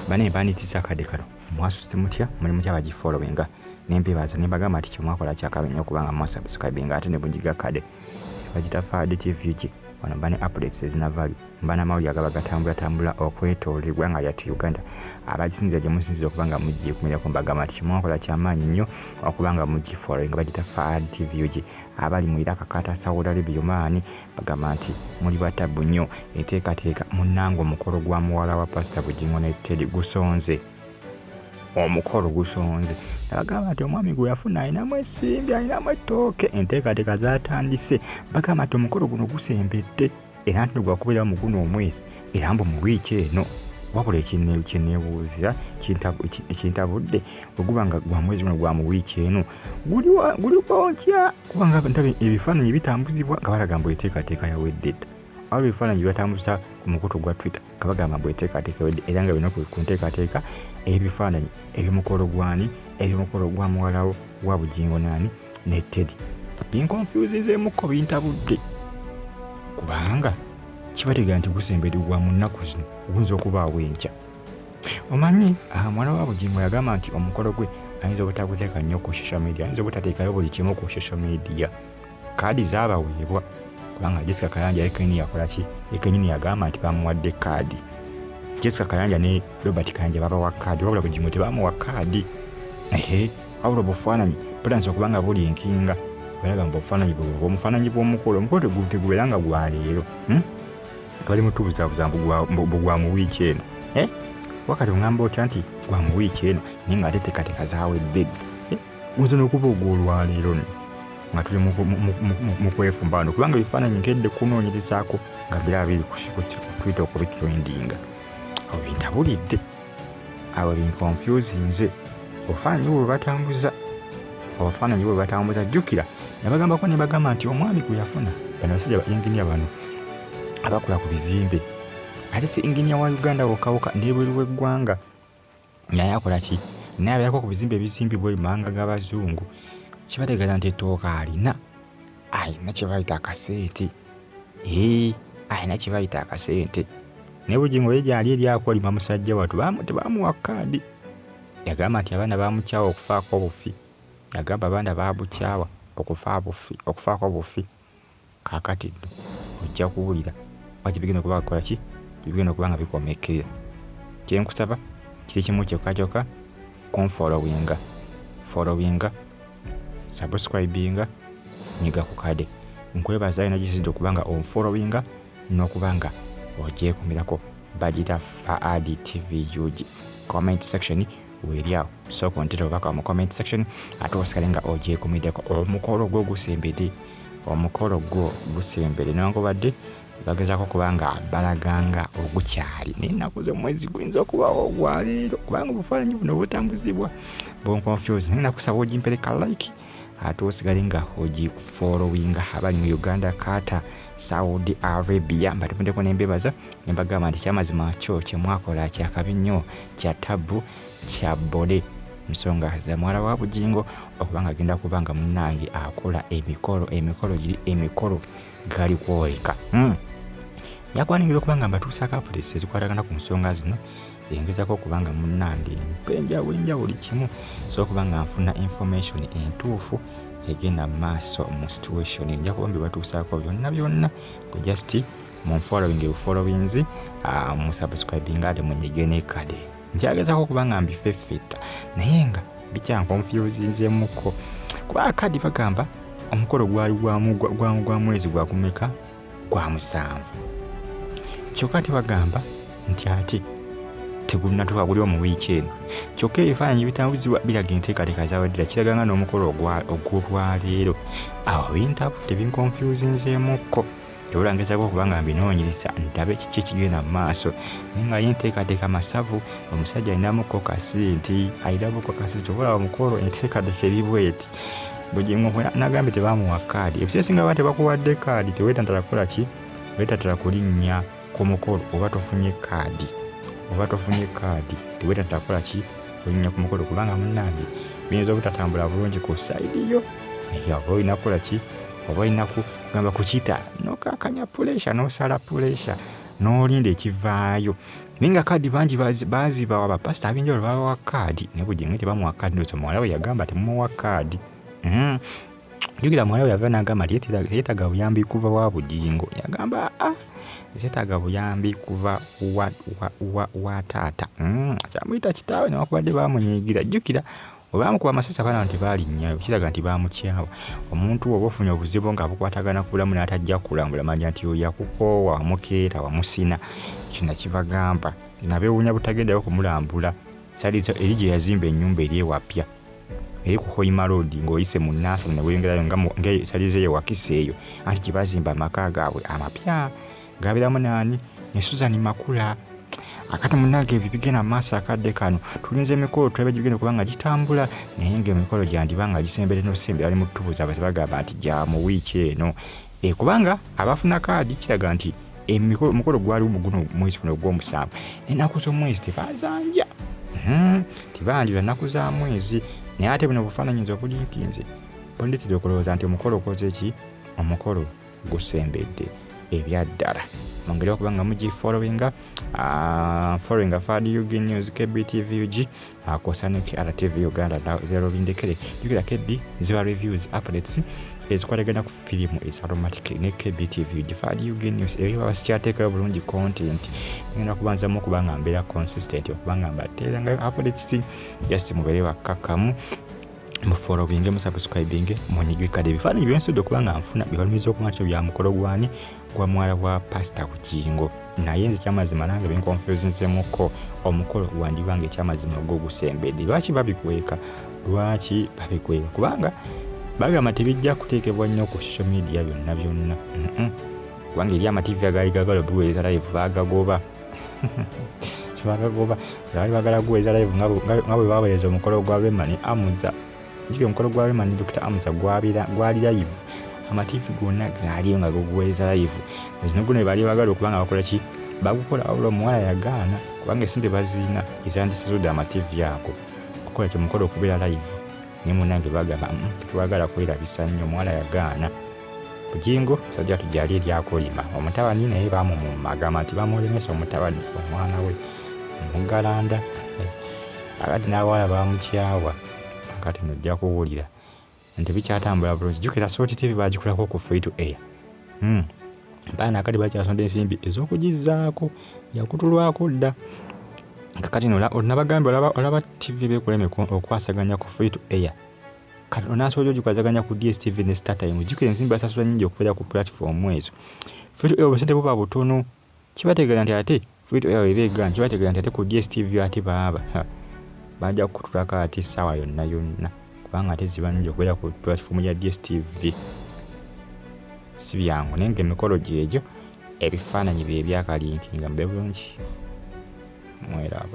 bane banitisa kade kano mwasuse mutya muli mutya bagifollowinga nembebaza nebagamba ati kyomwakola kyakabinyo okubanga mwasubscribing ate ne bunjiga kade bagita Fad TV ki wano bane updates ezinavaayo mbana mawulire agaba gatambula okwetoolebwa nga yati Uganda abagisinzira gye musinzira okubanga mujje kumira ku mbagamba ati kyomwakola kyamaanyi nnyo okubanga mugifollowinga bagita Fad TV ki abali mu Iraq kata Saudi Arabia Oman bagamba nti muli batabu nnyo eteekateeka munnango omukolo gwa muwala wa Pastor Bugingo Yiino gusonze omukolo gusonze bagamba nti omwami gwe yafuna alinamu essimbi alinamu ettooke enteekateeka zaatandise bagamba nti omukolo guno gusembedde era nti gwakubeera mu guno omwezi era mbu mu wiiki eno wabula kyeneebuuzira kintabudde oguba nga gwa mwezi guno gwa mu wiiki eno guli bonkya kubanga ntabe ebifaananyi bitambuzibwa nga balaga mbu enteekateeka yawedde dda awo ebifaananyi batambuza ku mukutu gwa Twitter nga bagamba mbu enteekateeka yawedde era nga bino ku nteekateeka ebifaananyi eby'omukolo gwani eby'omukolo gwa muwala wa Bugingo ne Teddy binkonfuzizeemuko bintabudde kubanga kibategeera nti gusembedde gwa mu nnaku zino guyinza okubaawo enkya omanyi muwala wa Bugingo yagamba nti omukolo gwe ayinza obutaguteeka nnyo ku social media ayinza obutateekayo buli kimu ku social media kaadi zaabaweebwa kubanga Jessica Kayanja yekenyini yagamba nti bamuwadde kaadi Jessica Kayanja ne Robert Kayanja babawa kaadi wabula Bugingo tebamuwa kaadi wabula obufaananyi butanisa okubanga buli enkinga balaga mbu obufaananyi bw'omukolo omukolo tegubeera nga gwa leero bali mutubuzabuza mbu gwa mu wiiki eno wakati ongamba otya nti gwa mu wiiki eno naye nga ate teekateeka zaawedde guyinza n'okuba ogw'olwaleero nga tuli mu kwefumba wano kubanga ebifaananyi nkedde kunoonyerezaako nga biraba biri ku Twitter okubitrendinga awo bintabulidde awo binkonfuzinze obufaananyi bwe batambuza jjukira nabagambako ne bagamba nti omwami gwe yafuna bano basajja bainginiya bano abakola ku bizimbe ate si inginiya wa Uganda wokawuka n'ebweru w'eggwanga naye akola ki naye abeerako ku bizimbe ebizimbibwa emanga g'abazungu kibategeeza nti ettooka alina kye bayita akasente alina kye bayita akasente ne Bugingo ye gyali eryakolima musajja watu tebamuwa kaadi yagamba nti abaana bamukyawa okufaako obufi yagamba abaana babukyawa okufaako obufi kaakati ddo ojja kuwulira waki bigenda okuba kola ki bigenda okuba nga bikomekera kyenkusaba kiri kimu kyokka konfollowinga subscribinga nyiga ku kade nkwebaza ino gisidde okuba nga onfollowinga n'okuba nga ogyekomerako bagita Fad TV UG comment section weeryawo sooka ontera obubaka mu comment section ate osigale nga ogyekomeddeko omukolo gwo gusembedde newankubadde bagezaako okuba nga balaganga ogukyali naye ennaku z'omwezi guyinza okubawo ogwaleero kubanga obufaananyi buno butambuzibwa bonconfuse naye nakusaba ogimpereka like ate osigale nga ogifollowinga abali mu Uganda kata Saudi Arabia mbatumuddeko nembebaza nembagamba nti kyamazima kyo kyemwakola kyakabi nnyo kya tabu kya bole nsonga za muwala wa Bugingo okubanga agenda kubanga munnange akola emikolo gali kwoleka yakwaniriza okubanga mbatuusaako apudesi ezikwatagana ku nsonga zino engezako okubanga munnange mpenjawulinja buli kimu so okubanga nfuna information entuufu egenda mu maaso mu situation nja kuba mbibatuusaako byonna ku just munfollowinzi mu subscribing ate munyige ne kade nkyagezako okubanga mbifeffetta naye nga bikyankonfuzinzeemuko kuba kadi bagamba omukolo gwali gwa mwezi gwakumeka gwa 7 kyokka tebagamba nti ate tegulina guli mu wiiki eno kyokka ebifaananyi bitambuzibwa biraga enteekateeka zaweddera kiraganga n'omukolo ogw'olwaleero awo bintabudde binkonfuzinzeemuko tebulangizako okubanga mbinoonyereza ndabe kiki ekigenda mu maaso naye nga yenteekateeka masavu omusajja alinamuko kasente obula omukolo enteekateeka eri bweti Bugingo nagambye tebamuwa kaadi ebiseera singa baba tebakuwadde kaadi teweetatala kukola ki weetatala kulinnya ku mukolo oba tofunye kaadi teweetatala kukola ki kulinnya ku mukolo kubanga munnange biyinza obutatambula bulungi ku sayidi yo oba olina kukola ki oba olina kugamba kukita nokakanya puresha nosala puresha n'olinda ekivaayo ninga kadi bangi baziba wa pastor abinjolo bawa kadi ne Bugingo tebamuwa kadi ndo Muwala we yagamba temuwa kadi. Jukira Muwala we yava n'agamba yetaga buyambi kuva wa Bugingo. Yagamba yetaga buyambi kuva wa taata. Kyamuyita kitaawe newakubadde bamunyiigira. Jukira obamukuba amasasi abaana nti baalinnyayo kiraga nti bamukyawa. Omuntu oba ofunye obuzibu nga bukwatagana kulamu n'atajja kulambula manya nti oyo yakukoowa wamukeeta wamusina. Kino kibagamba nabewuunya butagendayo kumulambula. Salizo eri gye yazimba ennyumba eri ewapya eri ku Hoima Road ng'oyise mu Naasa ne weyongerayo nga salizo ye wakiseeyo anti gye bazimba amaka gaabwe amapya gabeeramu naani ne Susan Makula. Akati munange bigenda maaso akadde kano tulinze emikolo tulebe gigenda kubanga gitambula naye ng'emikolo gyandibanga gisembere n'osembera ali mu ttubuzi abasi bagamba nti gya mu wiiki eno kubanga abafuna kaadi kiraga nti omukolo gwali guno mwezi guno gw'omusanvu ennaku z'omwezi tebazanja tibanjira nnaku za mwezi naye ate buno bufaananyiza obuliikinze bondetera okulowooza nti omukolo okoze ki omukolo gusembedde ebyaddala mongere okubanga mugifollowinga followinga Fadi UG News KBTV UG kosaniki RTV Uganda zero bindekere jukira KB ziba reviews updates ezikwatagana ku firimu ezaromatic ne KBTV UG Fadi UG News eyo basicyateekera bulungi content ngenda kubanzamu okubanga mbeera consistent okubanga mbateera ngayo updates just mubere bakakamu mufollowinge musubscribinge munyigwe kade bifaananyi byensudde okubanga nfuna bibalumiza okumakyo bya mukolo gwani gwa Muwala wa Pastor Bugingo naye nze kyamazima nange binconfusinzemuko omukolo gwandibanga ekyamazima ogw'ogusembedde. Lwaki babikweka kubanga bagamba tebijja kuteekebwa nnyo ku social media byonna kubanga eri amativi agaali gagala obuweereza live bagagoba baali bagala guweereza live nga bwe baweereza omukolo gwa Remani Amuza. Jikira omukolo gwa Remani Dr. Amuza gwali live amativi gonna gaaliyo nga guweereza live zino guno baali bagala okubanga bakola ki bagukola wabula Muwala yagaana kubanga esente bazirina ezandisizudde amativi ago okukola kyo mukolo okubeera live naye munange bagamba tetwagala kwerabisa nnyo Muwala yagaana. Bugingo sajja tujjali eryakolima omutabani naye bamumagamba nti bamulemesa omutabani omwana we omugalanda akati n'abawala bamukyawa akati nojja kuwulira nti bikyatambula bulungi. Jukira Salt TV bagikulako ku free to air baana akati bakyasonda ensimbi ez'okugizaako yakutulwako dda kakati onabagambe olaba TV bekuleme okwasaganya ku free to air kati onasobola ogikwasaganya ku DSTV ne StarTime. Jukira ensimbi basasula nnyingi okubeera ku platform ezo. Free to air obusente buba butono kibategeera nti ate free to air ebeegana kibategeera nti ate ku DSTV ate bajja kukutulako ate essaawa yonna kubanga ate ziba nnyingi okubeera ku platform ya DSTV. Si byangu naye ng'emikolo gyegyo ebifaananyi bye byakalinkinga mube bulungi mweraba.